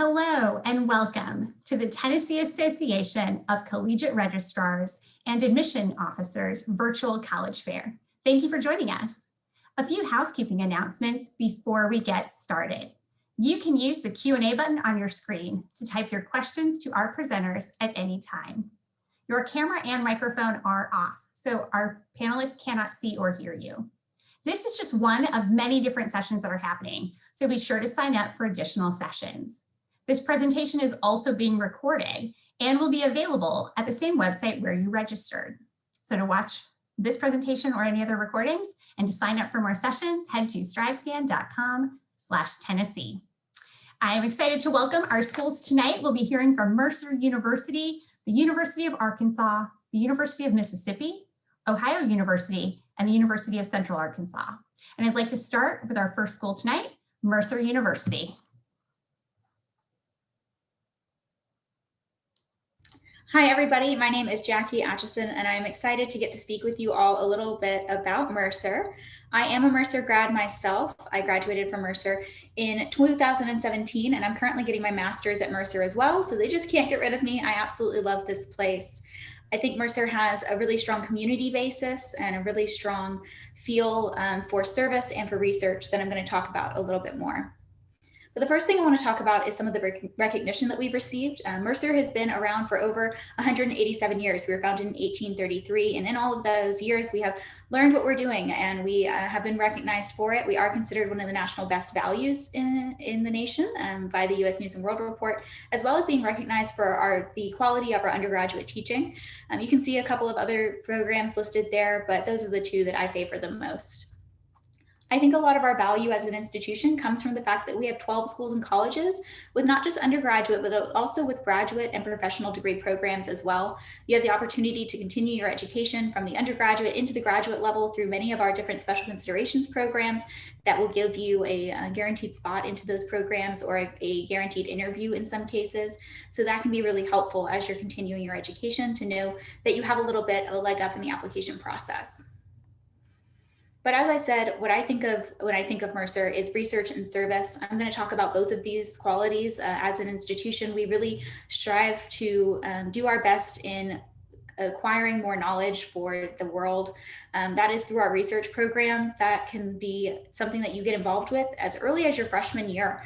Hello and welcome to the Tennessee Association of Collegiate Registrars and Admission Officers Virtual College Fair. Thank you for joining us. A few housekeeping announcements before we get started. You can use the Q&A button on your screen to type your questions to our presenters at any time. Your camera and microphone are off, so our panelists cannot see or hear you. This is just one of many different sessions that are happening, so be sure to sign up for additional sessions. This presentation is also being recorded and will be available at the same website where you registered. So to watch this presentation or any other recordings and to sign up for more sessions, head to strivescan.com/Tennessee. I am excited to welcome our schools tonight. We'll be hearing from Mercer University, the University of Arkansas, the University of Mississippi, Ohio University, and the University of Central Arkansas. And I'd like to start with our first school tonight, Mercer University. Hi, everybody. My name is Jackie Atchison, and I'm excited to get to speak with you all a little bit about Mercer. I am a Mercer grad myself. I graduated from Mercer in 2017, and I'm currently getting my master's at Mercer as well, so they just can't get rid of me. I absolutely love this place. I think Mercer has a really strong community basis and a really strong feel for service and for research that I'm going to talk about a little bit more. But the first thing I want to talk about is some of the recognition that we've received. Mercer has been around for over 187 years. We were founded in 1833, and in all of those years, we have learned what we're doing, and we have been recognized for it. We are considered one of the national best values in the nation by the U.S. News and World Report, as well as being recognized for the quality of our undergraduate teaching. You can see a couple of other programs listed there, but those are the two that I favor the most. I think a lot of our value as an institution comes from the fact that we have 12 schools and colleges with not just undergraduate, but also with graduate and professional degree programs as well. You have the opportunity to continue your education from the undergraduate into the graduate level through many of our different special considerations programs that will give you a guaranteed spot into those programs or a guaranteed interview in some cases. So that can be really helpful as you're continuing your education to know that you have a little bit of a leg up in the application process. But as I said, what I think of when I think of Mercer is research and service. I'm going to talk about both of these qualities. As an institution, we really strive to do our best in acquiring more knowledge for the world. That is through our research programs. That can be something that you get involved with as early as your freshman year.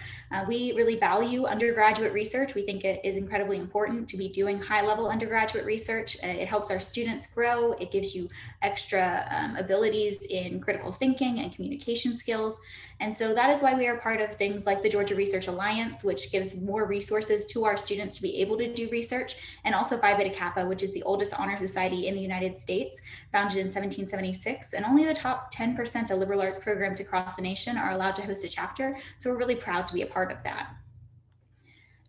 We really value undergraduate research. We think it is incredibly important to be doing high-level undergraduate research. It helps our students grow. It gives you extra abilities in critical thinking and communication skills. And so that is why we are part of things like the Georgia Research Alliance, which gives more resources to our students to be able to do research, and also Phi Beta Kappa, which is the oldest honor society in the United States, founded in 1776. And only the top 10% of liberal arts programs across the nation are allowed to host a chapter. So we're really proud to be a part of that.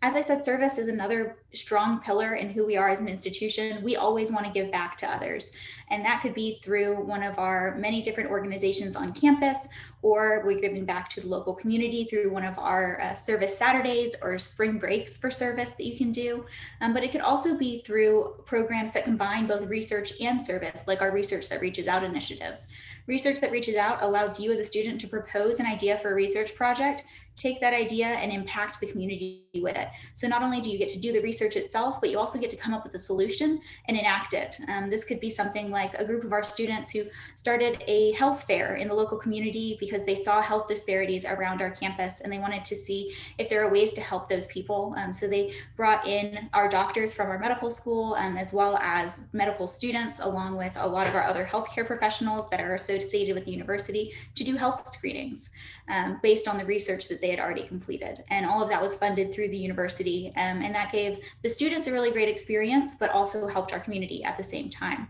As I said, service is another strong pillar in who we are as an institution. We always want to give back to others. And that could be through one of our many different organizations on campus, or we're giving back to the local community through one of our service Saturdays or spring breaks for service that you can do. But it could also be through programs that combine both research and service, like our Research That Reaches Out initiatives. Research That Reaches Out allows you as a student to propose an idea for a research project, take that idea and impact the community with it. So not only do you get to do the research itself, but you also get to come up with a solution and enact it. This could be something like a group of our students who started a health fair in the local community because they saw health disparities around our campus and they wanted to see if there are ways to help those people. So they brought in our doctors from our medical school, as well as medical students, along with a lot of our other healthcare professionals that are associated with the university, to do health screenings based on the research that they had already completed. And all of that was funded through the university. And that gave the students a really great experience, but also helped our community at the same time.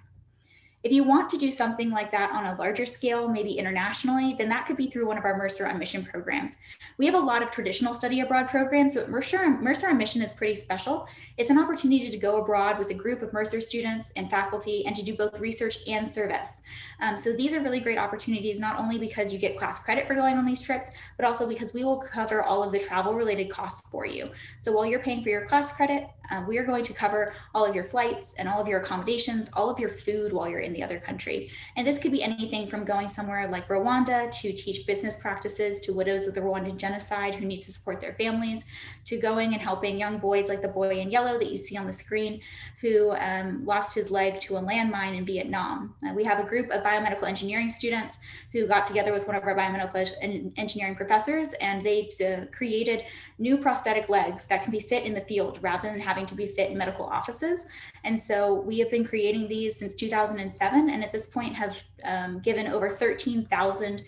If you want to do something like that on a larger scale, maybe internationally, then that could be through one of our Mercer on Mission programs. We have a lot of traditional study abroad programs, but Mercer on Mission is pretty special. It's an opportunity to go abroad with a group of Mercer students and faculty and to do both research and service. So these are really great opportunities, not only because you get class credit for going on these trips, but also because we will cover all of the travel related costs for you. So while you're paying for your class credit, we are going to cover all of your flights and all of your accommodations, all of your food while you're in the other country. And this could be anything from going somewhere like Rwanda to teach business practices to widows of the Rwandan genocide who need to support their families, to going and helping young boys like the boy in yellow that you see on the screen who lost his leg to a landmine in Vietnam. We have a group of biomedical engineering students who got together with one of our biomedical engineering professors, and they created new prosthetic legs that can be fit in the field rather than having to be fit in medical offices. And so we have been creating these since 2007, and at this point have given over 13,000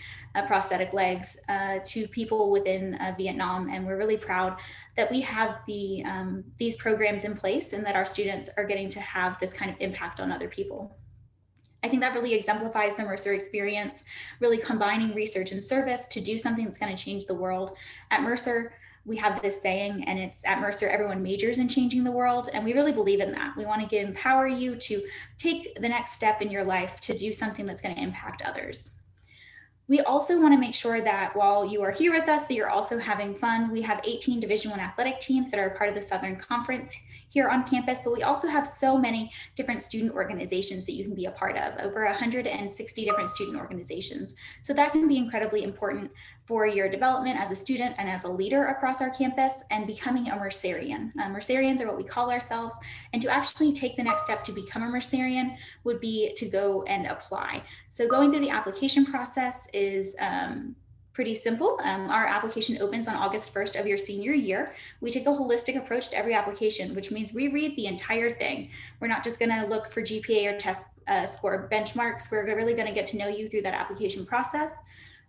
prosthetic legs to people within Vietnam. And we're really proud that we have these programs in place and that our students are getting to have this kind of impact on other people. I think that really exemplifies the Mercer experience, really combining research and service to do something that's going to change the world. At Mercer, we have this saying, and it's at Mercer, everyone majors in changing the world. And we really believe in that. We want to empower you to take the next step in your life to do something that's going to impact others. We also want to make sure that while you are here with us, that you're also having fun. We have 18 Division I athletic teams that are part of the Southern Conference here on campus, but we also have so many different student organizations that you can be a part of, over 160 different student organizations. So that can be incredibly important for your development as a student and as a leader across our campus and becoming a Mercerian. Mercerians are what we call ourselves. And to actually take the next step to become a Mercerian would be to go and apply. So going through the application process is pretty simple. Our application opens on August 1st of your senior year. We take a holistic approach to every application, which means we read the entire thing. We're not just going to look for GPA or test score benchmarks. We're really going to get to know you through that application process.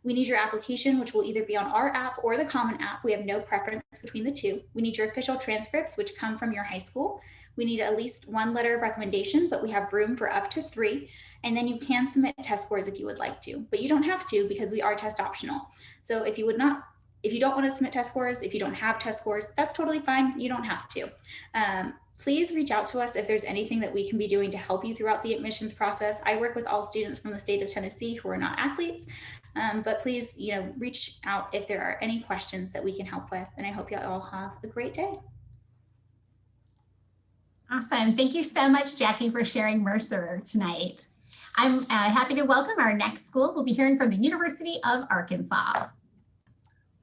We need your application, which will either be on our app or the Common App. We have no preference between the two. We need your official transcripts, which come from your high school. We need at least one letter of recommendation, but we have room for up to 3. And then you can submit test scores if you would like to, but you don't have to because we are test optional. So if you don't want to submit test scores, if you don't have test scores, that's totally fine. You don't have to. Please reach out to us if there's anything that we can be doing to help you throughout the admissions process. I work with all students from the state of Tennessee who are not athletes, but please, reach out if there are any questions that we can help with. And I hope you all have a great day. Awesome. Thank you so much, Jackie, for sharing Mercer tonight. I'm happy to welcome our next school. We'll be hearing from the University of Arkansas.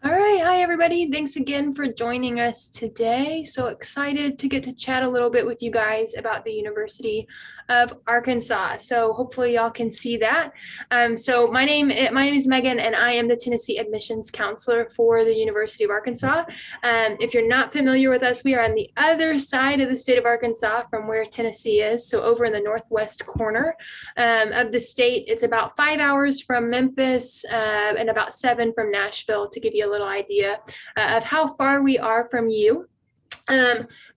All right. Hi, everybody. Thanks again for joining us today. So excited to get to chat a little bit with you guys about the University of Arkansas. So hopefully y'all can see that. So my name is Megan, and I am the Tennessee admissions counselor for the University of Arkansas. If you're not familiar with us, we are on the other side of the state of Arkansas from where Tennessee is. So over in the northwest corner of the state. It's about 5 hours from Memphis and about 7 from Nashville, to give you a little idea of how far we are from you.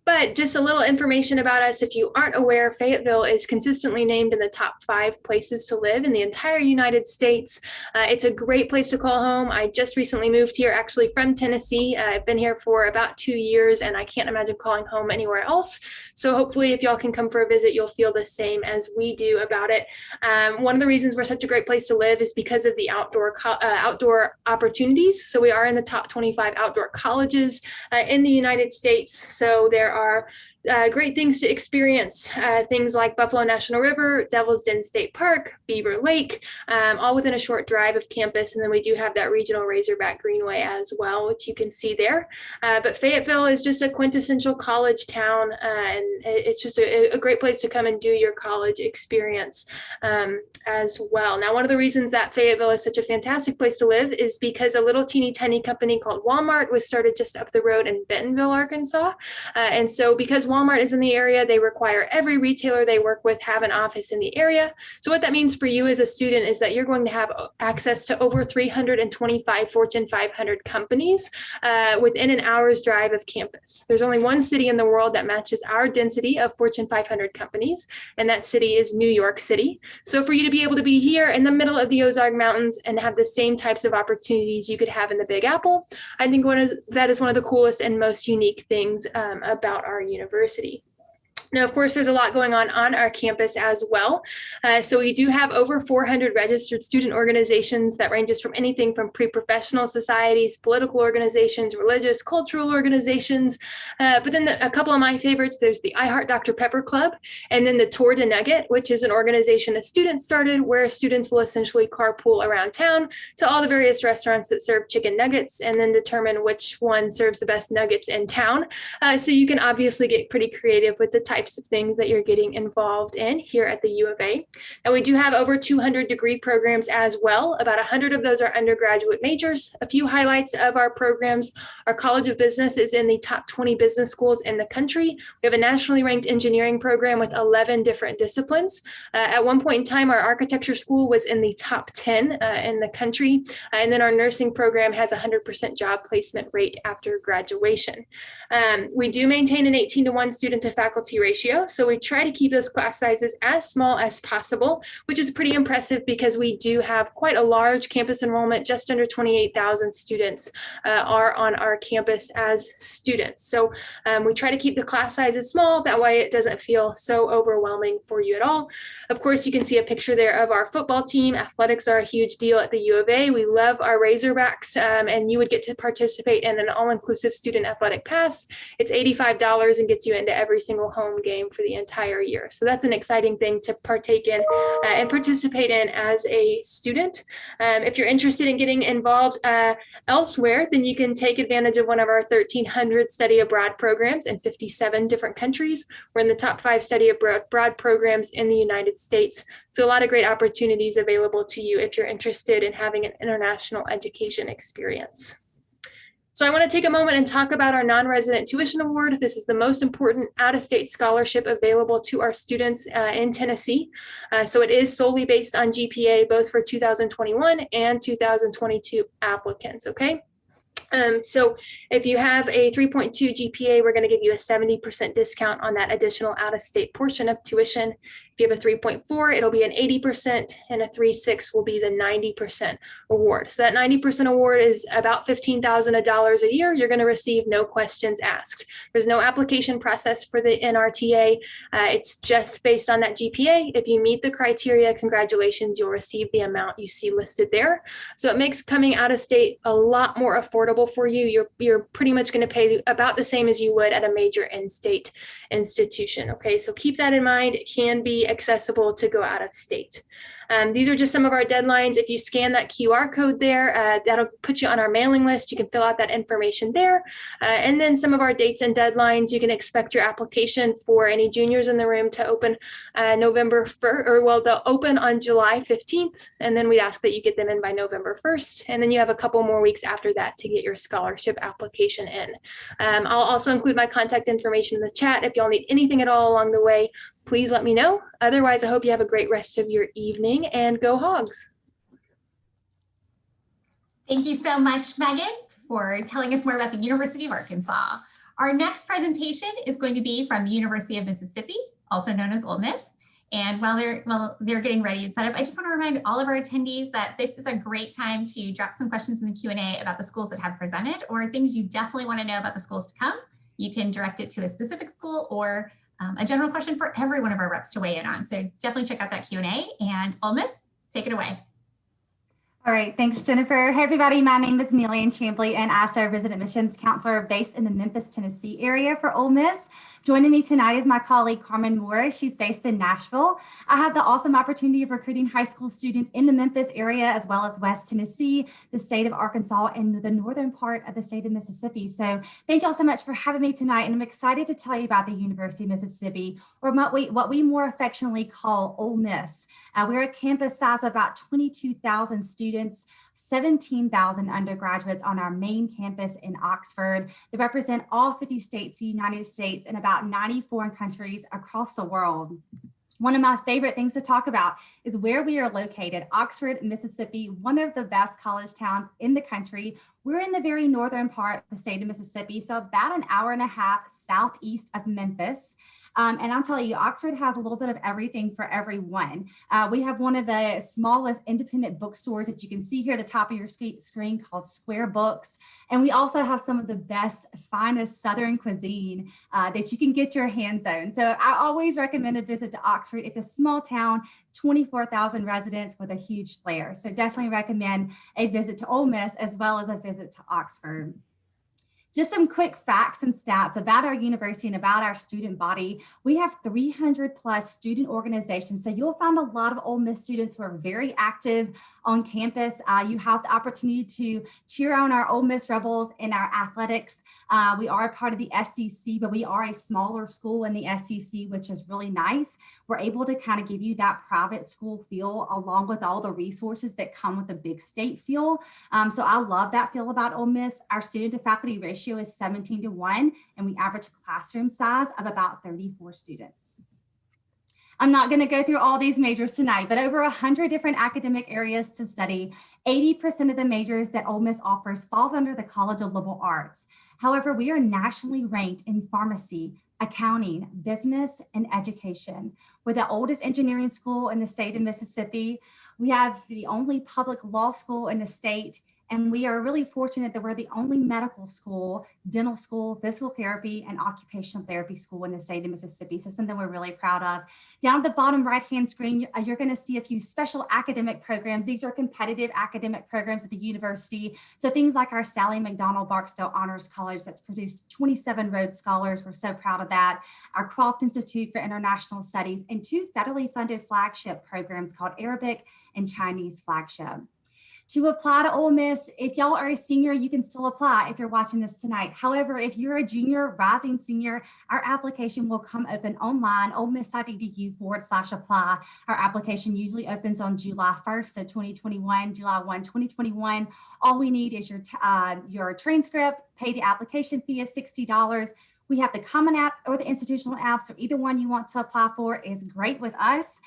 But just a little information about us. If you aren't aware, Fayetteville is consistently named in the top 5 places to live in the entire United States. It's a great place to call home. I just recently moved here, actually from Tennessee. I've been here for about 2 years, and I can't imagine calling home anywhere else. So hopefully if y'all can come for a visit, you'll feel the same as we do about it. One of the reasons we're such a great place to live is because of the outdoor opportunities. So we are in the top 25 outdoor colleges in the United States. So there are great things to experience, things like Buffalo National River, Devil's Den State Park, Beaver Lake, all within a short drive of campus. And then we do have that regional Razorback Greenway as well, which you can see there. But Fayetteville is just a quintessential college town, and it's just a great place to come and do your college experience as well. Now, one of the reasons that Fayetteville is such a fantastic place to live is because a little teeny tiny company called Walmart was started just up the road in Bentonville, Arkansas. And so because Walmart is in the area, they require every retailer they work with have an office in the area. So what that means for you as a student is that you're going to have access to over 325 Fortune 500 companies within an hour's drive of campus. There's only one city in the world that matches our density of Fortune 500 companies, and that city is New York City. So for you to be able to be here in the middle of the Ozark Mountains and have the same types of opportunities you could have in the Big Apple, I think that is one of the coolest and most unique things about our university. Now, of course, there's a lot going on our campus as well. So we do have over 400 registered student organizations that ranges from anything from pre-professional societies, political organizations, religious, cultural organizations. But then a couple of my favorites, there's the I Heart Dr. Pepper Club, and then the Tour de Nugget, which is an organization a student started where students will essentially carpool around town to all the various restaurants that serve chicken nuggets and then determine which one serves the best nuggets in town. So you can obviously get pretty creative with the types of things that you're getting involved in here at the U of A. And we do have over 200 degree programs as well. About 100 of those are undergraduate majors. A few highlights of our programs: our College of Business is in the top 20 business schools in the country. We have a nationally ranked engineering program with 11 different disciplines. At one point in time, our architecture school was in the top 10 in the country. And then our nursing program has a 100% job placement rate after graduation. We do maintain an 18-to-1 student to faculty ratio. So we try to keep those class sizes as small as possible, which is pretty impressive because we do have quite a large campus enrollment. Just under 28,000 students are on our campus as students. So we try to keep the class sizes small. That way it doesn't feel so overwhelming for you at all. Of course, you can see a picture there of our football team. Athletics are a huge deal at the U of A. We love our Razorbacks, and you would get to participate in an all-inclusive student athletic pass. It's $85 and gets you into every single home game for the entire year. So that's an exciting thing to partake in and participate in as a student. If you're interested in getting involved elsewhere, then you can take advantage of one of our 1,300 study abroad programs in 57 different countries. We're in the top 5 study abroad programs in the United States. So a lot of great opportunities available to you if you're interested in having an international education experience. So I want to take a moment and talk about our non-resident tuition award. This is the most important out-of-state scholarship available to our students in Tennessee. So it is solely based on GPA, both for 2021 and 2022 applicants, okay? So if you have a 3.2 GPA, we're going to give you a 70% discount on that additional out-of-state portion of tuition. If you have a 3.4, it'll be an 80%, and a 3.6 will be the 90% award. So that 90% award is about $15,000 a year. You're going to receive no questions asked. There's no application process for the NRTA. It's just based on that GPA. If you meet the criteria, congratulations, you'll receive the amount you see listed there. So it makes coming out of state a lot more affordable for you. You're pretty much going to pay about the same as you would at a major in-state institution. Okay, so keep that in mind. It can be accessible to go out of state. These are just some of our deadlines. If you scan that QR code there, that'll put you on our mailing list. You can fill out that information there. And then some of our dates and deadlines, you can expect your application for any juniors in the room to open November 1st, or well, they'll open on July 15th. And then we ask that you get them in by November 1st. And then you have a couple more weeks after that to get your scholarship application in. I'll also include my contact information in the chat. If y'all need anything at all along the way, please let me know. Otherwise, I hope you have a great rest of your evening, and go Hogs. Thank you so much, Megan, for telling us more about the University of Arkansas. Our next presentation is going to be from the University of Mississippi, also known as Ole Miss. And while they're getting ready and set up, I just want to remind all of our attendees that this is a great time to drop some questions in the Q&A about the schools that have presented, or things you definitely want to know about the schools to come. You can direct it to a specific school or a general question for every one of our reps to weigh in on. So definitely check out that Q&A, and Ole Miss, take it away. All right, thanks, Jennifer. Hey, everybody, my name is Neelian Chambley, and I serve as an admissions counselor based in the Memphis, Tennessee area for Ole Miss. Joining me tonight is my colleague, Carmen Moore. She's based in Nashville. I have the awesome opportunity of recruiting high school students in the Memphis area, as well as West Tennessee, the state of Arkansas, and the northern part of the state of Mississippi. So thank you all so much for having me tonight, and I'm excited to tell you about the University of Mississippi, or what we more affectionately call Ole Miss. We're a campus size of about 22,000 students, 17,000 undergraduates on our main campus in Oxford. They represent all 50 states, the United States, and about 90 foreign countries across the world. One of my favorite things to talk about is where we are located, Oxford, Mississippi, one of the best college towns in the country. We're in the very northern part of the state of Mississippi, so about an hour and a half southeast of Memphis. And I'll tell you, Oxford has a little bit of everything for everyone. We have one of the smallest independent bookstores that you can see here at the top of your screen called Square Books. And we also have some of the best, finest Southern cuisine that you can get your hands on. So I always recommend a visit to Oxford. It's a small town, 24,000 residents with a huge flair. So definitely recommend a visit to Ole Miss as well as a visit to Oxford. Just some quick facts and stats about our university and about our student body. We have 300 plus student organizations. So you'll find a lot of Ole Miss students who are very active on campus. You have the opportunity to cheer on our Ole Miss Rebels in our athletics. We are a part of the SEC, but we are a smaller school in the SEC, which is really nice. We're able to kind of give you that private school feel along with all the resources that come with a big state feel. So I love that feel about Ole Miss. Our student to faculty ratio is 17-1, and we average a classroom size of about 34 students. I'm not going to go through all these majors tonight, but over 100 different academic areas to study. 80% of the majors that Ole Miss offers falls under the College of Liberal Arts. However, we are nationally ranked in pharmacy, accounting, business, and education. We're the oldest engineering school in the state of Mississippi. We have the only public law school in the state. And we are really fortunate that we're the only medical school, dental school, physical therapy, and occupational therapy school in the state of Mississippi. So something we're really proud of. Down at the bottom right-hand screen, you're going to see a few special academic programs. These are competitive academic programs at the university. So things like our Sally McDonald Barksdale Honors College that's produced 27 Rhodes Scholars. We're so proud of that. Our Croft Institute for International Studies and 2 federally funded flagship programs called Arabic and Chinese Flagship. To apply to Ole Miss, if y'all are a senior, you can still apply if you're watching this tonight. However, if you're a junior, rising senior, our application will come open online, olemiss.edu/apply. Our application usually opens on July 1st, so 2021, July 1, 2021. All we need is your transcript, pay the application fee of $60. We have the Common App or the institutional app, so either one you want to apply for is great with us.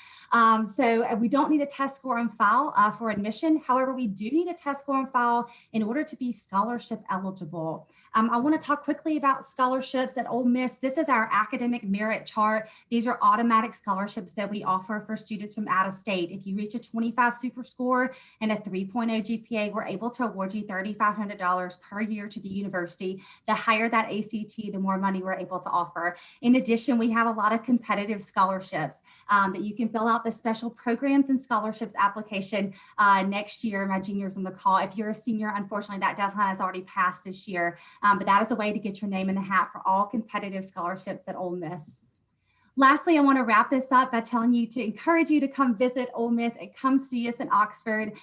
So we don't need a test score on file for admission. However, we do need a test score on file in order to be scholarship eligible. I want to talk quickly about scholarships at Ole Miss. This is our academic merit chart. These are automatic scholarships that we offer for students from out of state. If you reach a 25 super score and a 3.0 GPA, we're able to award you $3,500 per year to the university. The higher that ACT, the more money we're able to offer. In addition, we have a lot of competitive scholarships that you can fill out the special programs and scholarships application next year. My juniors on the call. If you're a senior, unfortunately, that deadline has already passed this year, but that is a way to get your name in the hat for all competitive scholarships at Ole Miss. Lastly, I want to wrap this up by telling you to encourage you to come visit Ole Miss and come see us in Oxford.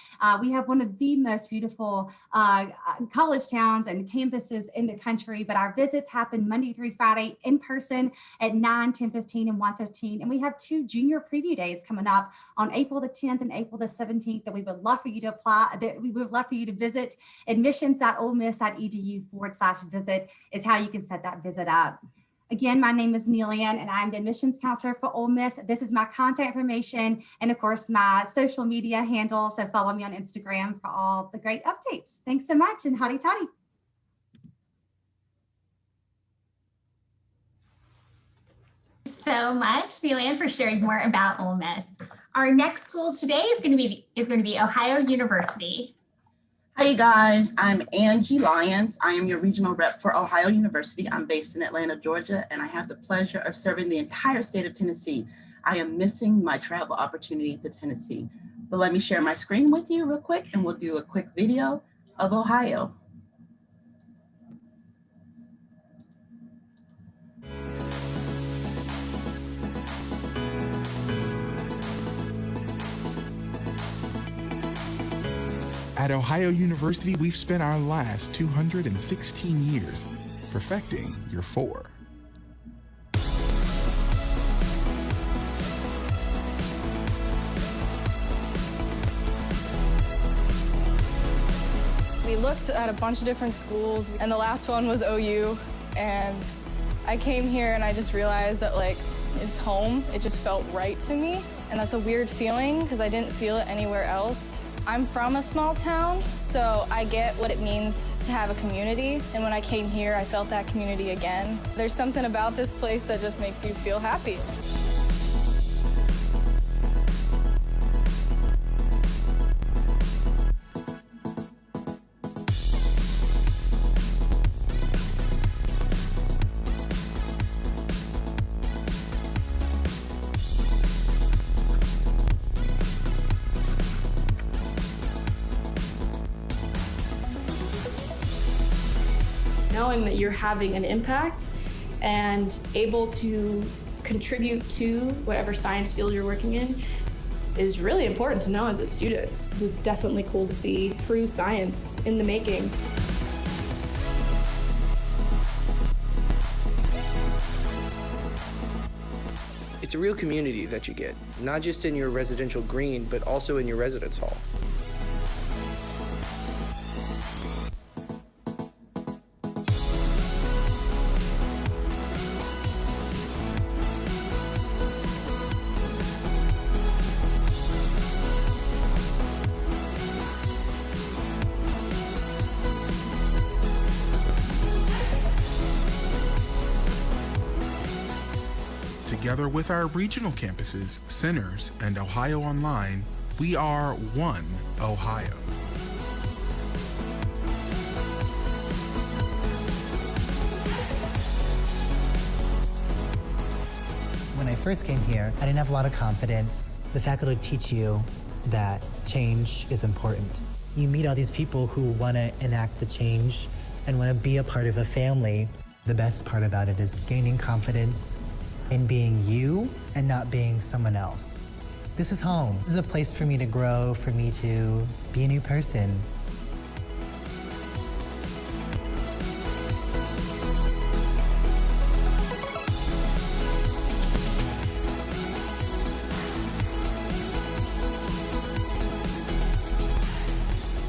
We have one of the most beautiful college towns and campuses in the country, but our visits happen Monday through Friday in person at 9, 10:15, and 1:15. And we have 2 junior preview days coming up on April the 10th and April the 17th that we would love for you to apply, that we would love for you to visit. Admissions.olemiss.edu/visit is how you can set that visit up. Again, my name is Neil Ann, and I'm the admissions counselor for Ole Miss. This is my contact information and, of course, my social media handle. So follow me on Instagram for all the great updates. Thanks so much, and howdy toddy. So much, Neil Ann, for sharing more about Ole Miss. Our next school today is going to be Ohio University. Hey guys, I'm Angie Lyons. I am your regional rep for Ohio University. I'm based in Atlanta, Georgia, and I have the pleasure of serving the entire state of Tennessee. I am missing my travel opportunity to Tennessee. But let me share my screen with you real quick, and we'll do a quick video of Ohio. At Ohio University, we've spent our last 216 years perfecting your 4. We looked at a bunch of different schools, and the last one was OU, and I came here and I just realized that, like, it's home. It just felt right to me. And that's a weird feeling because I didn't feel it anywhere else. I'm from a small town, so I get what it means to have a community. And when I came here, I felt that community again. There's something about this place that just makes you feel happy. Knowing that you're having an impact and able to contribute to whatever science field you're working in is really important to know as a student. It was definitely cool to see true science in the making. It's a real community that you get, not just in your residential green, but also in your residence hall. Together with our regional campuses, centers, and Ohio Online, we are One Ohio. When I first came here, I didn't have a lot of confidence. The faculty teach you that change is important. You meet all these people who want to enact the change and want to be a part of a family. The best part about it is gaining confidence in being you and not being someone else. This is home. This is a place for me to grow, for me to be a new person.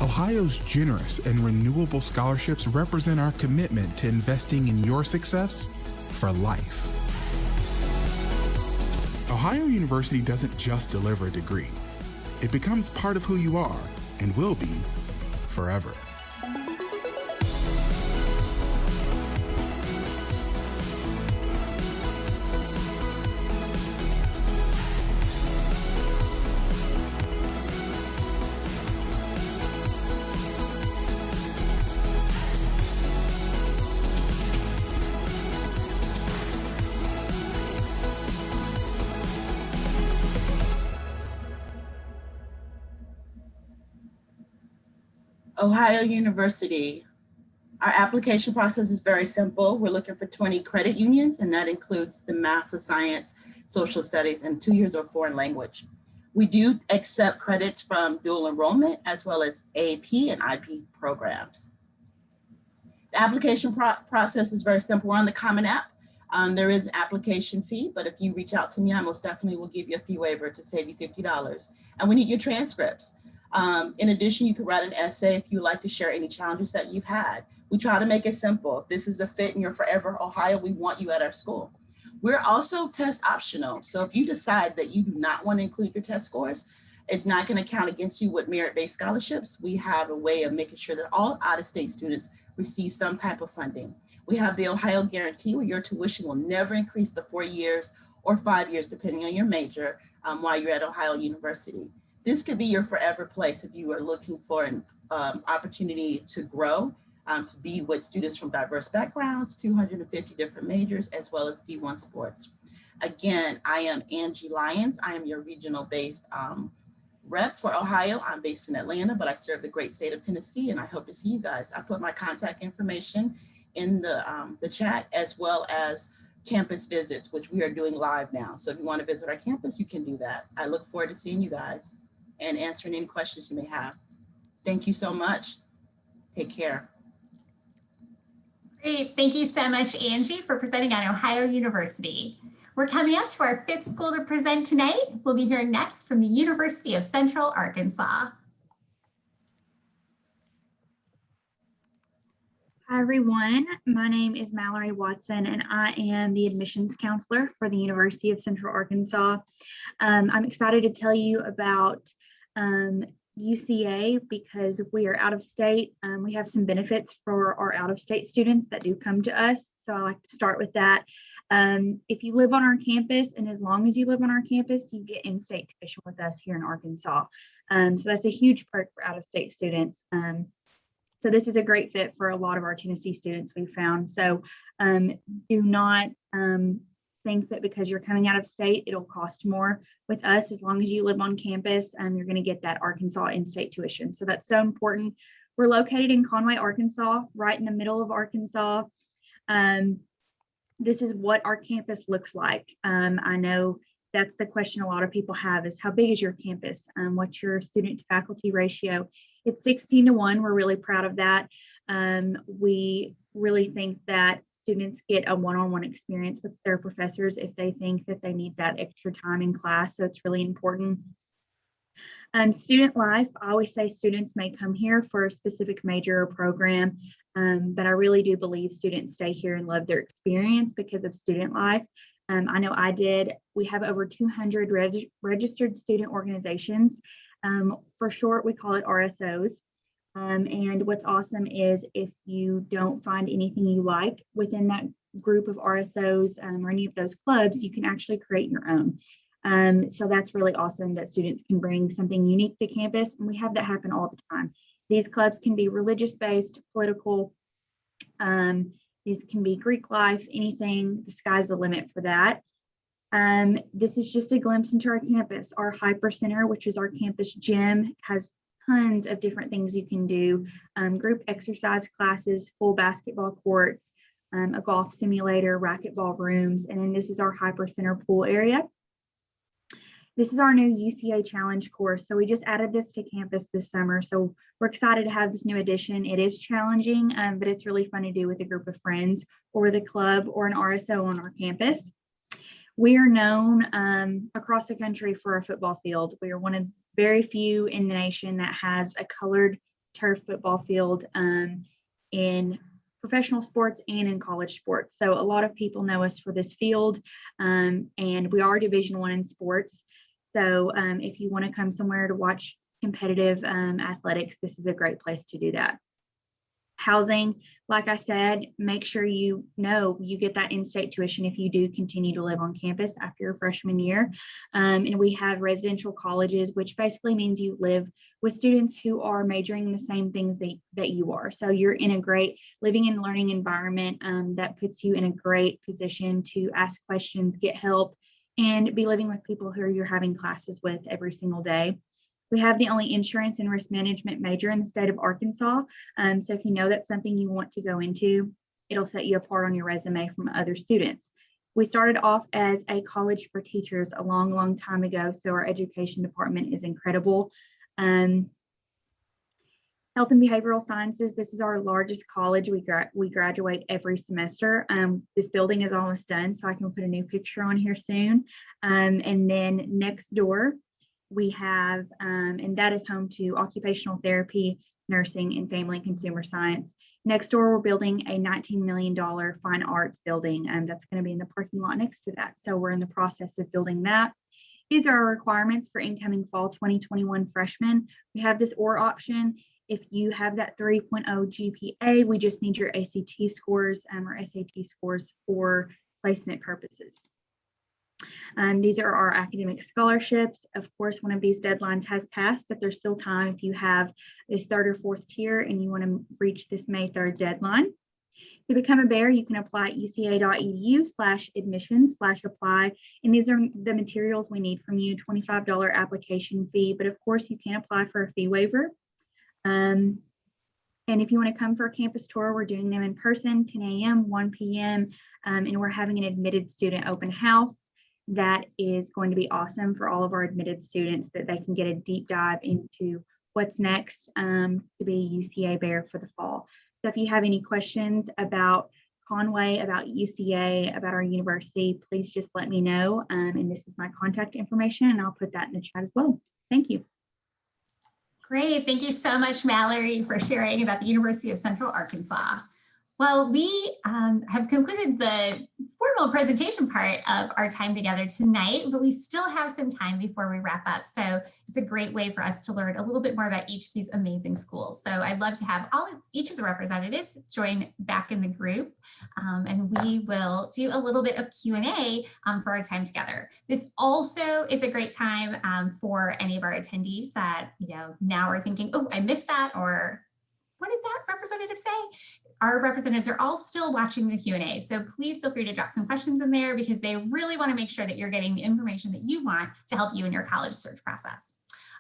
Ohio's generous and renewable scholarships represent our commitment to investing in your success for life. Ohio University doesn't just deliver a degree. It becomes part of who you are and will be forever. Ohio University. Our application process is very simple. We're looking for 20 credit unions, and that includes the math, the science, social studies, and 2 years of foreign language. We do accept credits from dual enrollment as well as AP and IP programs. The application process is very simple. We're on the Common App. There is an application fee, but if you reach out to me, I most definitely will give you a fee waiver to save you $50. And we need your transcripts. In addition, you could write an essay if you'd like to share any challenges that you've had. We try to make it simple. If this is a fit and you're forever Ohio, we want you at our school. We're also test optional. So if you decide that you do not want to include your test scores, it's not going to count against you with merit-based scholarships. We have a way of making sure that all out-of-state students receive some type of funding. We have the Ohio Guarantee, where your tuition will never increase the 4 years or 5 years, depending on your major, while you're at Ohio University. This could be your forever place if you are looking for an opportunity to grow, to be with students from diverse backgrounds, 250 different majors, as well as D1 sports. Again, I am Angie Lyons. I am your regional based rep for Ohio. I'm based in Atlanta, but I serve the great state of Tennessee, and I hope to see you guys. I put my contact information in the chat, as well as campus visits, which we are doing live now. So if you want to visit our campus, you can do that. I look forward to seeing you guys and answering any questions you may have. Thank you so much. Take care. Great. Thank you so much, Angie, for presenting at Ohio University. We're coming up to our fifth school to present tonight. We'll be hearing next from the University of Central Arkansas. Hi, everyone. My name is Mallory Watson, and I am the admissions counselor for the University of Central Arkansas. I'm excited to tell you about UCA because we are out of state. We have some benefits for our out of state students that do come to us. So I like to start with that. If you live on our campus, and as long as you live on our campus, you get in-state tuition with us here in Arkansas. So that's a huge perk for out of state students. So this is a great fit for a lot of our Tennessee students we've found. So do not think that because you're coming out of state, it'll cost more with us. As long as you live on campus, you're going to get that Arkansas in-state tuition. So that's so important. We're located in Conway, Arkansas, right in the middle of Arkansas. This is what our campus looks like. I know that's the question a lot of people have is how big is your campus? What's your student to faculty ratio? It's 16-1. We're really proud of that. We really think that students get a one-on-one experience with their professors if they think that they need that extra time in class. So it's really important. Student life, I always say students may come here for a specific major or program, but I really do believe students stay here and love their experience because of student life. I know I did. We have over 200 registered student organizations. For short, we call it RSOs. And what's awesome is if you don't find anything you like within that group of RSOs or any of those clubs, you can actually create your own. So that's really awesome that students can bring something unique to campus, and we have that happen all the time. These clubs can be religious-based, political, these can be Greek life, anything. The sky's the limit for that. This is just a glimpse into our campus. Our Hyper Center, which is our campus gym, has tons of different things you can do. Group exercise classes, full basketball courts, a golf simulator, racquetball rooms, and then this is our Hyper Center pool area. This is our new UCA Challenge course. So we just added this to campus this summer. So we're excited to have this new addition. It is challenging, but it's really fun to do with a group of friends or with a club or an RSO on our campus. We are known across the country for a football field. We are one of very few in the nation that has a colored turf football field in professional sports and in college sports. So a lot of people know us for this field, and we are Division I in sports. So if you want to come somewhere to watch competitive athletics, this is a great place to do that. Housing, like I said, make sure you know you get that in-state tuition if you do continue to live on campus after your freshman year. And we have residential colleges, which basically means you live with students who are majoring in the same things that you are. So you're in a great living and learning environment that puts you in a great position to ask questions, get help, and be living with people who you're having classes with every single day. We have the only insurance and risk management major in the state of Arkansas. So if you know that's something you want to go into, it'll set you apart on your resume from other students. We started off as a college for teachers a long, long time ago. So our education department is incredible. Health and behavioral sciences, this is our largest college. We graduate every semester. This building is almost done, so I can put a new picture on here soon. And then next door, we have, and that is home to occupational therapy, nursing, and family and consumer science. Next door, we're building a $19 million fine arts building, and that's going to be in the parking lot next to that. So we're in the process of building that. These are our requirements for incoming fall 2021 freshmen. We have this OR option. If you have that 3.0 GPA, we just need your ACT scores or SAT scores for placement purposes. These are our academic scholarships. Of course, one of these deadlines has passed, but there's still time if you have this third or fourth tier and you want to reach this May 3rd deadline. To become a bear, you can apply at uca.edu/admissions/apply. And these are the materials we need from you, $25 application fee, but of course you can apply for a fee waiver. And if you want to come for a campus tour, we're doing them in person, 10 a.m., 1 p.m., and we're having an admitted student open house. That is going to be awesome for all of our admitted students, that they can get a deep dive into what's next to be a UCA Bear for the fall. So if you have any questions about Conway, about UCA, about our university, please just let me know. And this is my contact information, and I'll put that in the chat as well. Thank you. Great. Thank you so much, Mallory, for sharing about the University of Central Arkansas. Well, we have concluded the formal presentation part of our time together tonight, but we still have some time before we wrap up. So it's a great way for us to learn a little bit more about each of these amazing schools. So I'd love to have each of the representatives join back in the group, and we will do a little bit of Q&A for our time together. This also is a great time for any of our attendees that now are thinking, oh, I missed that, or what did that representative say? Our representatives are all still watching the Q&A, so please feel free to drop some questions in there because they really want to make sure that you're getting the information that you want to help you in your college search process.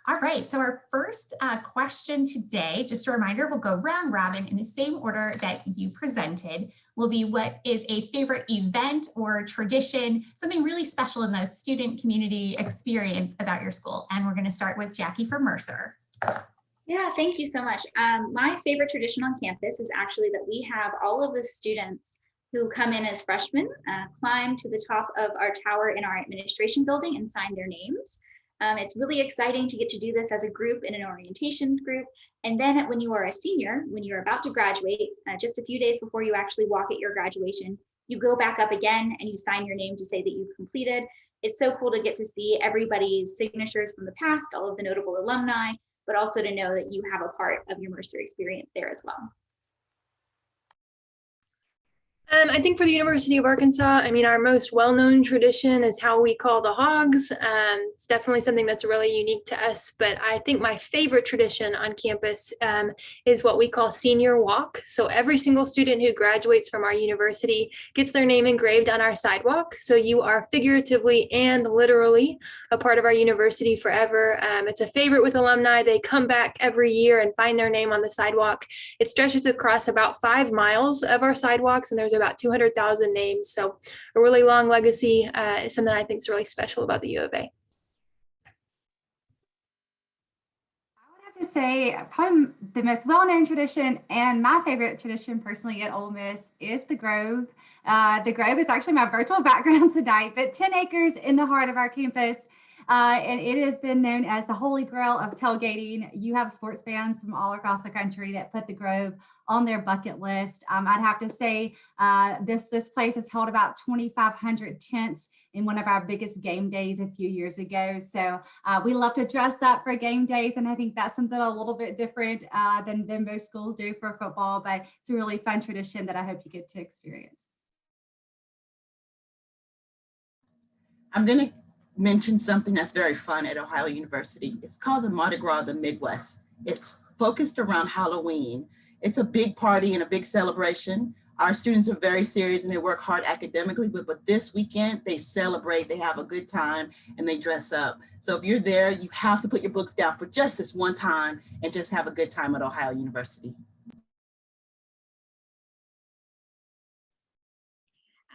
All right, so our first question today, just a reminder, we'll go round robin in the same order that you presented, will be what is a favorite event or tradition, something really special in the student community experience about your school. And we're going to start with Jackie from Mercer. Yeah, thank you so much. My favorite tradition on campus is actually that we have all of the students who come in as freshmen climb to the top of our tower in our administration building and sign their names. It's really exciting to get to do this as a group in an orientation group. And then when you are a senior, when you're about to graduate, just a few days before you actually walk at your graduation, you go back up again and you sign your name to say that you've completed. It's so cool to get to see everybody's signatures from the past, all of the notable alumni, but also to know that you have a part of your Mercer experience there as well. I think for the University of Arkansas, our most well-known tradition is how we call the hogs. It's definitely something that's really unique to us, but I think my favorite tradition on campus is what we call senior walk. So every single student who graduates from our university gets their name engraved on our sidewalk. So you are figuratively and literally a part of our university forever. It's a favorite with alumni. They come back every year and find their name on the sidewalk. It stretches across about 5 miles of our sidewalks, and there's about 200,000 names. So a really long legacy is something I think is really special about the U of A. I would have to say probably the most well-known tradition and my favorite tradition personally at Ole Miss is the Grove. The Grove is actually my virtual background tonight, but 10 acres in the heart of our campus. And it has been known as the holy grail of tailgating. You have sports fans from all across the country that put the Grove on their bucket list. I'd have to say this place has held about 2,500 tents in one of our biggest game days a few years ago. So we love to dress up for game days, and I think that's something a little bit different than most schools do for football, but it's a really fun tradition that I hope you get to experience. I'm going to mention something that's very fun at Ohio University. It's called the Mardi Gras of the Midwest. It's focused around Halloween. It's a big party and a big celebration. Our students are very serious and they work hard academically, but this weekend they celebrate, they have a good time, and they dress up. So if you're there, you have to put your books down for just this one time and just have a good time at Ohio University.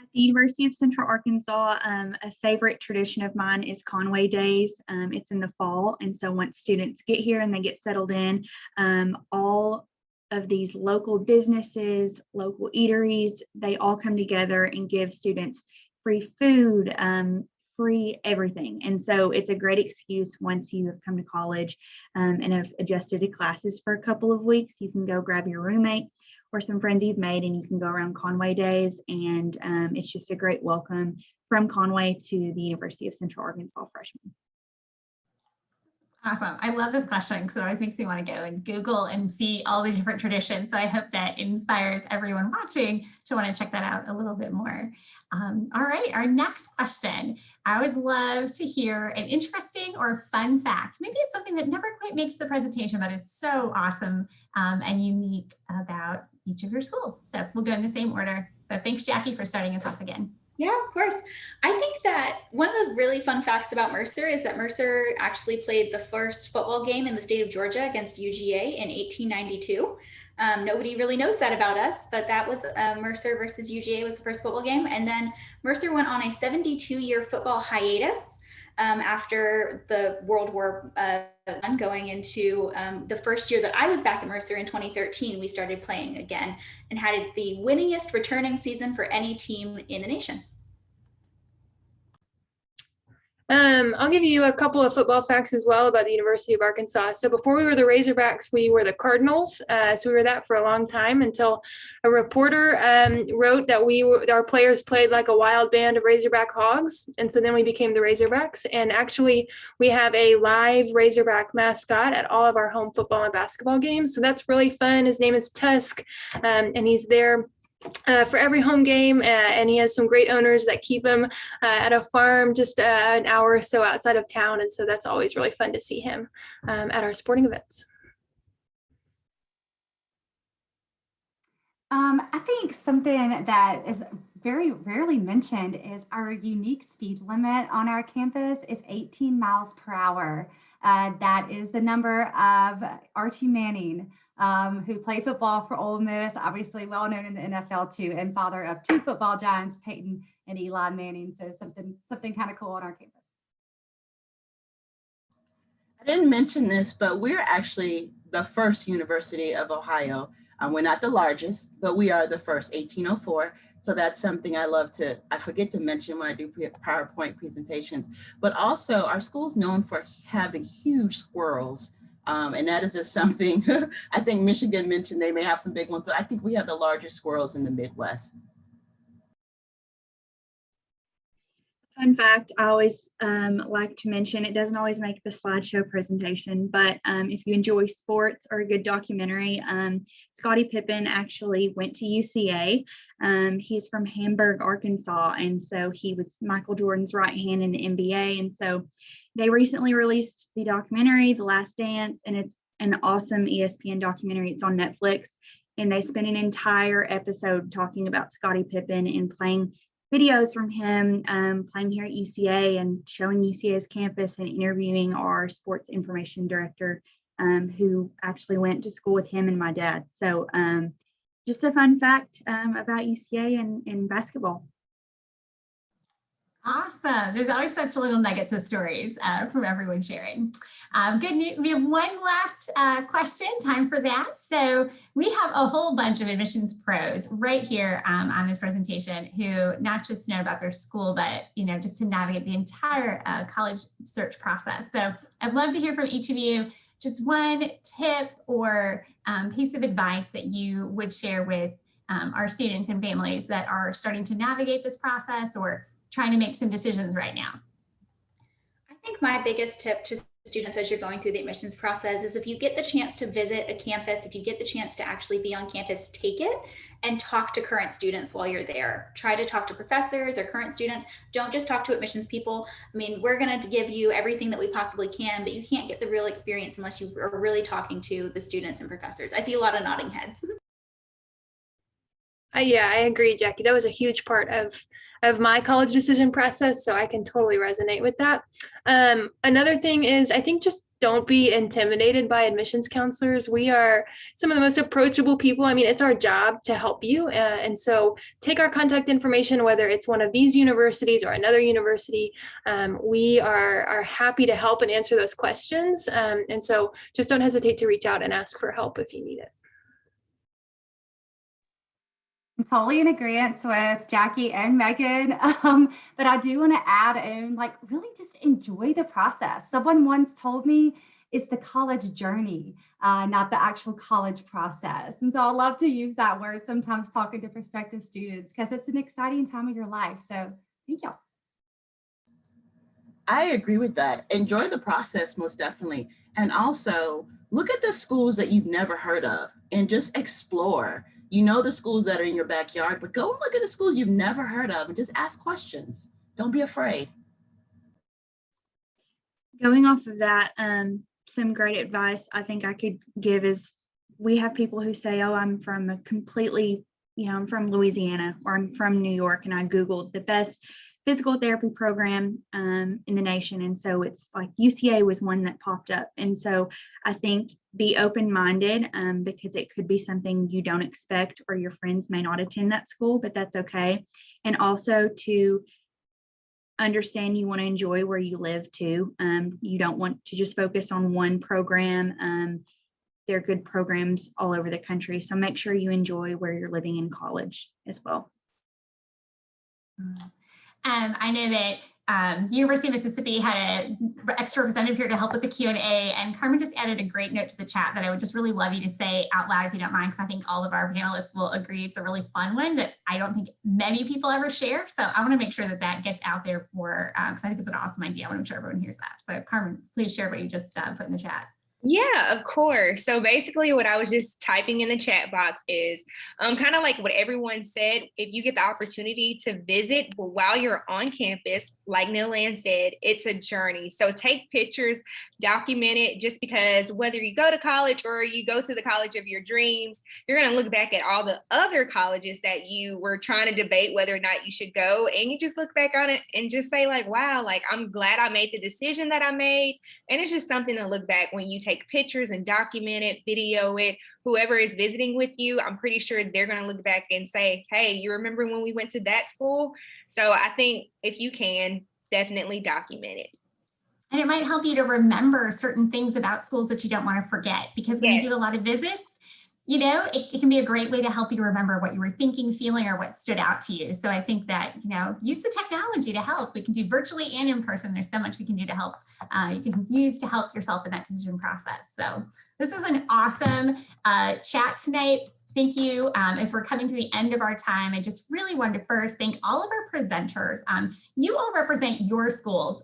At the University of Central Arkansas, a favorite tradition of mine is Conway Days. It's in the fall, and so once students get here and they get settled in, all of these local businesses, local eateries, they all come together and give students free food, free everything. And so it's a great excuse once you have come to college and have adjusted to classes for a couple of weeks. You can go grab your roommate or some friends you've made, and you can go around Conway Days, and it's just a great welcome from Conway to the University of Central Arkansas freshmen. Awesome. I love this question because it always makes me want to go and Google and see all the different traditions. So I hope that inspires everyone watching to want to check that out a little bit more. All right, our next question. I would love to hear an interesting or fun fact. Maybe it's something that never quite makes the presentation, but is so awesome and unique about each of your schools. So we'll go in the same order. So thanks, Jackie, for starting us off again. Yeah, of course. I think that one of the really fun facts about Mercer is that Mercer actually played the first football game in the state of Georgia against UGA in 1892. Nobody really knows that about us, but that was Mercer versus UGA was the first football game. And then Mercer went on a 72-year football hiatus after the World War I going into the first year that I was back at Mercer in 2013, we started playing again and had the winningest returning season for any team in the nation. I'll give you a couple of football facts as well about the University of Arkansas. So before we were the Razorbacks, we were the Cardinals. So we were that for a long time until a reporter wrote that our players played like a wild band of Razorback hogs. And so then we became the Razorbacks. And actually, we have a live Razorback mascot at all of our home football and basketball games. So that's really fun. His name is Tusk, and he's there for every home game, and he has some great owners that keep him at a farm just an hour or so outside of town, and so that's always really fun to see him at our sporting events. I think something that is very rarely mentioned is our unique speed limit on our campus is 18 miles per hour. That is the number of Archie Manning, who played football for Ole Miss, obviously well known in the NFL too, and father of two football giants, Peyton and Eli Manning. So something kind of cool on our campus. I didn't mention this, but we're actually the first University of Ohio. We're not the largest, but we are the first, 1804. So that's something I forget to mention when I do PowerPoint presentations, but also our school's known for having huge squirrels. And that is just something, I think Michigan mentioned they may have some big ones, but I think we have the largest squirrels in the Midwest. Fun fact, I always like to mention, it doesn't always make the slideshow presentation, but if you enjoy sports or a good documentary, Scottie Pippen actually went to UCA. He's from Hamburg, Arkansas, and so he was Michael Jordan's right hand in the NBA. And so they recently released the documentary, The Last Dance, and it's an awesome ESPN documentary. It's on Netflix, and they spent an entire episode talking about Scottie Pippen and playing videos from him playing here at UCA and showing UCA's campus and interviewing our sports information director who actually went to school with him and my dad. So just a fun fact about UCA and basketball. Awesome. There's always such little nuggets of stories from everyone sharing. Good news. We have one last question, time for that. So we have a whole bunch of admissions pros right here on this presentation who not just know about their school, but just to navigate the entire college search process. So I'd love to hear from each of you just one tip or piece of advice that you would share with our students and families that are starting to navigate this process or trying to make some decisions right now. I think my biggest tip to students as you're going through the admissions process is if you get the chance to visit a campus, if you get the chance to actually be on campus, take it and talk to current students while you're there. Try to talk to professors or current students. Don't just talk to admissions people. I mean, we're going to give you everything that we possibly can, but you can't get the real experience unless you are really talking to the students and professors. I see a lot of nodding heads. Yeah, I agree, Jackie. That was a huge part of my college decision process, so I can totally resonate with that. Another thing is, I think just don't be intimidated by admissions counselors. We are some of the most approachable people. I mean, it's our job to help you. And so take our contact information, whether it's one of these universities or another university. We are happy to help and answer those questions. And so just don't hesitate to reach out and ask for help if you need it. I'm totally in agreement with Jackie and Megan, but I do want to add in, really just enjoy the process. Someone once told me it's the college journey, not the actual college process. And so I love to use that word sometimes talking to prospective students because it's an exciting time of your life. So thank y'all. I agree with that. Enjoy the process, most definitely. And also look at the schools that you've never heard of and just explore. You know the schools that are in your backyard, but go look at the schools you've never heard of and just ask questions. Don't be afraid. Going off of that, some great advice I think I could give is we have people who say, oh, I'm from a completely, I'm from Louisiana or I'm from New York, and I Googled the best physical therapy program in the nation. And so it's like UCA was one that popped up. And so I think be open-minded because it could be something you don't expect or your friends may not attend that school, but that's okay. And also to understand you want to enjoy where you live too. You don't want to just focus on one program. There are good programs all over the country. So make sure you enjoy where you're living in college as well. I know that The University of Mississippi had an extra representative here to help with the Q&A, and Carmen just added a great note to the chat that I would just really love you to say out loud if you don't mind, because I think all of our panelists will agree it's a really fun one that I don't think many people ever share. So I want to make sure that that gets out there for, because I think it's an awesome idea. I want to make sure everyone hears that. So Carmen, please share what you just put in the chat. Yeah, of course. So basically what I was just typing in the chat box is kind of like what everyone said. If you get the opportunity to visit while you're on campus, like Nilan said, it's a journey. So take pictures, document it, just because whether you go to college or you go to the college of your dreams, you're going to look back at all the other colleges that you were trying to debate whether or not you should go. And you just look back on it and just say like, wow, like I'm glad I made the decision that I made. And it's just something to look back when you take pictures and document it, video it. Whoever is visiting with you, I'm pretty sure they're going to look back and say, hey, you remember when we went to that school? So I think if you can, definitely document it. And it might help you to remember certain things about schools that you don't want to forget, because when you do a lot of visits, you know, it can be a great way to help you to remember what you were thinking, feeling, or what stood out to you. So I think that, you know, use the technology to help. We can do virtually and in person. There's so much we can do to help. You can use to help yourself in that decision process. So this was an awesome chat tonight. Thank you. As we're coming to the end of our time, I just really wanted to first thank all of our presenters. You all represent your schools.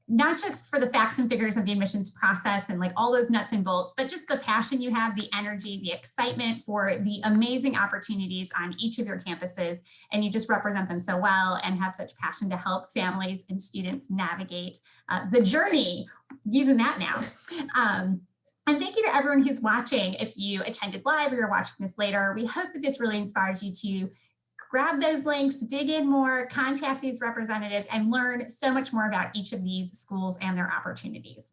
Not just for the facts and figures of the admissions process and like all those nuts and bolts, but just the passion you have, the energy, the excitement for the amazing opportunities on each of your campuses. And you just represent them so well and have such passion to help families and students navigate the journey, using that now. And thank you to everyone who's watching. If you attended live or you're watching this later, we hope that this really inspires you to grab those links, dig in more, contact these representatives, and learn so much more about each of these schools and their opportunities.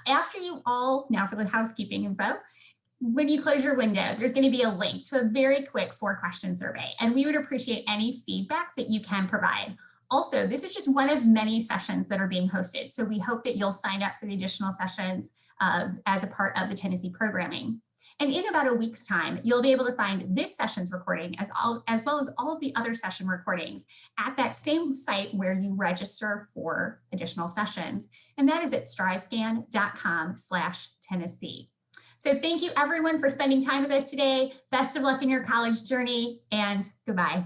After you all, now for the housekeeping info, when you close your window, there's going to be a link to a very quick 4-question survey, and we would appreciate any feedback that you can provide. Also, this is just one of many sessions that are being hosted, so we hope that you'll sign up for the additional sessions as a part of the Tennessee programming. And in about a week's time, you'll be able to find this session's recording as well as all of the other session recordings at that same site where you register for additional sessions. And that is at strivescan.com/Tennessee. So thank you everyone for spending time with us today. Best of luck in your college journey, and goodbye.